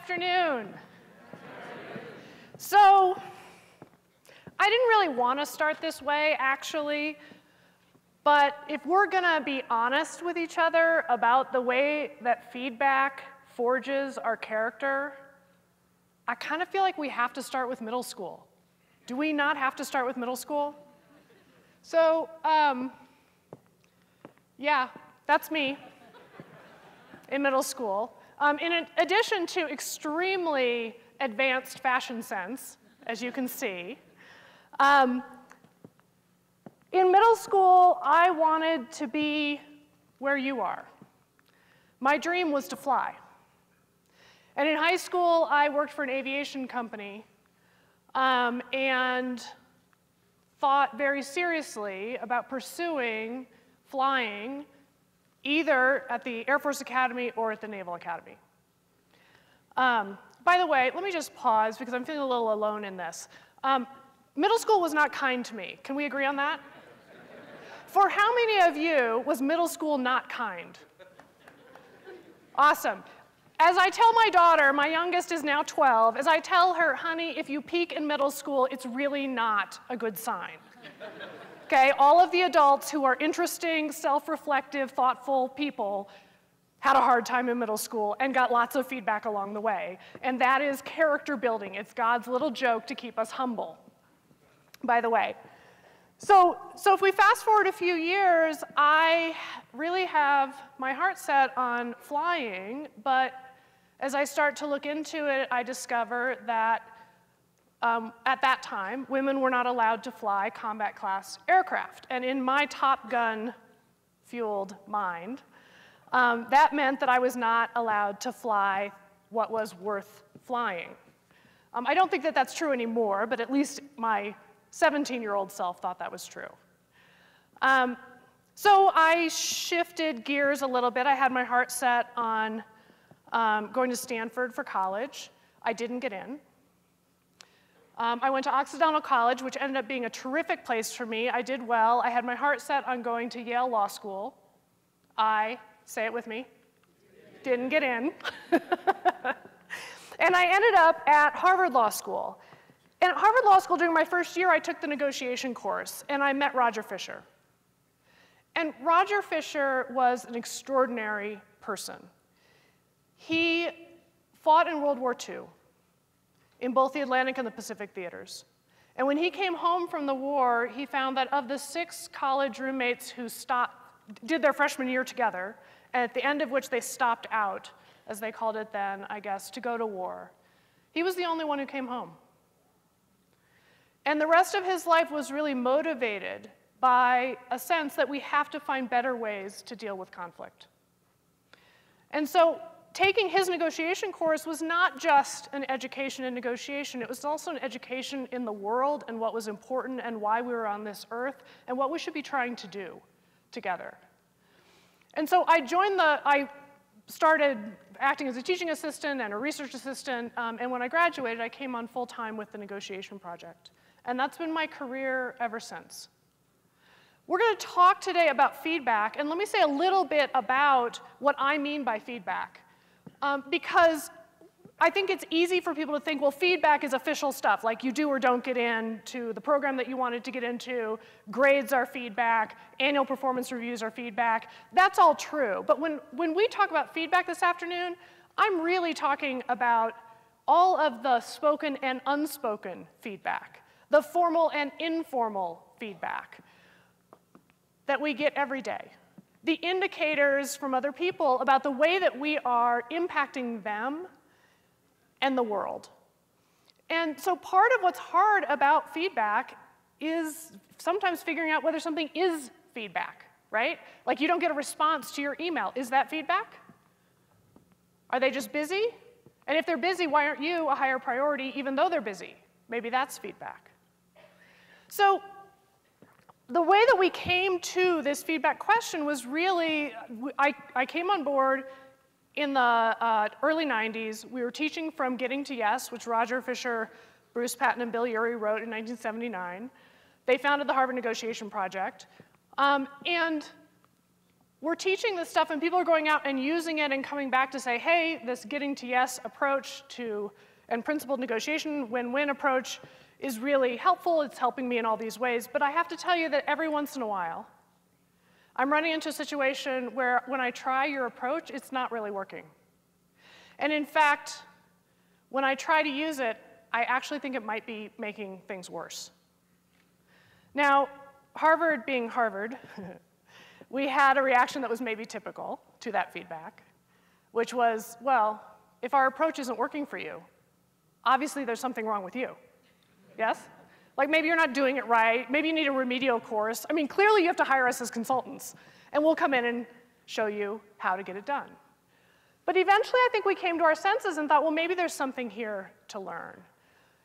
afternoon. So, I didn't really want to start this way, actually, but if we're going to be honest with each other about the way that feedback forges our character, I kind of feel like we have to start with middle school. Do we not have to start with middle school? So, yeah, that's me in middle school. In addition to extremely advanced fashion sense, as you can see, in middle school, I wanted to be where you are. My dream was to fly. And in high school, I worked for an aviation company and thought very seriously about pursuing flying either at the Air Force Academy or at the Naval Academy. By the way, let me just pause because I'm feeling a little alone in this. Middle school was not kind to me. Can we agree on that? For how many of you was middle school not kind? Awesome. As I tell my daughter, my youngest is now 12, as I tell her, honey, if you peak in middle school, it's really not a good sign. Okay, all of the adults who are interesting, self-reflective, thoughtful people had a hard time in middle school and got lots of feedback along the way. And that is character building. It's God's little joke to keep us humble, by the way. So if we fast forward a few years, I really have my heart set on flying, but as I start to look into it, I discover that at that time, women were not allowed to fly combat class aircraft. And in my Top Gun-fueled mind, that meant that I was not allowed to fly what was worth flying. I don't think that that's true anymore, but at least my 17-year-old self thought that was true. So I shifted gears a little bit. I had my heart set on going to Stanford for college. I didn't get in. I went to Occidental College, which ended up being a terrific place for me. I did well. I had my heart set on going to Yale Law School. I, say it with me, didn't get in. And I ended up at Harvard Law School. And at Harvard Law School, during my first year, I took the negotiation course, and I met Roger Fisher. And Roger Fisher was an extraordinary person. He fought in World War II in both the Atlantic and the Pacific theaters. And when he came home from the war, he found that of the 6 college roommates who did their freshman year together, and at the end of which they stopped out, as they called it then, I guess, to go to war, he was the only one who came home. And the rest of his life was really motivated by a sense that we have to find better ways to deal with conflict. And so taking his negotiation course was not just an education in negotiation, it was also an education in the world and what was important and why we were on this earth and what we should be trying to do together. And so I started acting as a teaching assistant and a research assistant, and when I graduated, I came on full-time with the negotiation project. And that's been my career ever since. We're going to talk today about feedback, and let me say a little bit about what I mean by feedback. Because I think it's easy for people to think, well, feedback is official stuff, like you do or don't get into the program that you wanted to get into, grades are feedback, annual performance reviews are feedback. That's all true. But when we talk about feedback this afternoon, I'm really talking about all of the spoken and unspoken feedback, the formal and informal feedback that we get every day, the indicators from other people about the way that we are impacting them and the world. And so part of what's hard about feedback is sometimes figuring out whether something is feedback, right? Like you don't get a response to your email. Is that feedback? Are they just busy? And if they're busy, why aren't you a higher priority even though they're busy? Maybe that's feedback. So the way that we came to this feedback question was really, I came on board in the early 90s. We were teaching from Getting to Yes, which Roger Fisher, Bruce Patton, and Bill Urey wrote in 1979. They founded the Harvard Negotiation Project. And we're teaching this stuff and people are going out and using it and coming back to say, hey, this getting to yes approach and principled negotiation, win-win approach is really helpful. It's helping me in all these ways. But I have to tell you that every once in a while, I'm running into a situation where when I try your approach, it's not really working. And in fact, when I try to use it, I actually think it might be making things worse. Now, Harvard being Harvard, we had a reaction that was maybe typical to that feedback, which was, well, if our approach isn't working for you, obviously there's something wrong with you. Yes? Like maybe you're not doing it right, maybe you need a remedial course. I mean, clearly you have to hire us as consultants, and we'll come in and show you how to get it done. But eventually I think we came to our senses and thought, well, maybe there's something here to learn.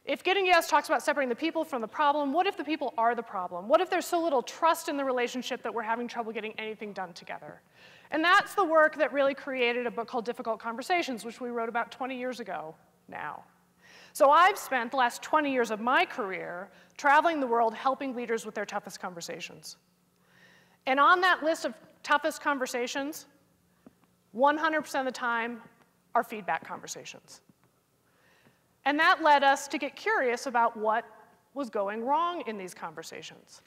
If getting yes talks about separating the people from the problem, what if the people are the problem? What if there's so little trust in the relationship that we're having trouble getting anything done together? And that's the work that really created a book called Difficult Conversations, which we wrote about 20 years ago now. So I've spent the last 20 years of my career traveling the world helping leaders with their toughest conversations. And on that list of toughest conversations, 100% of the time are feedback conversations. And that led us to get curious about what was going wrong in these conversations.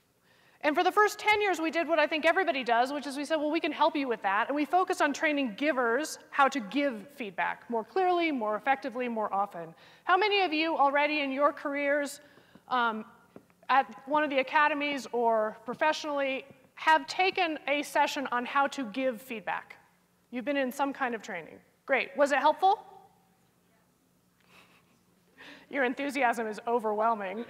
And for the first 10 years, we did what I think everybody does, which is we said, well, we can help you with that. And we focused on training givers how to give feedback more clearly, more effectively, more often. How many of you already in your careers at one of the academies or professionally have taken a session on how to give feedback? You've been in some kind of training. Great. Was it helpful? Your enthusiasm is overwhelming.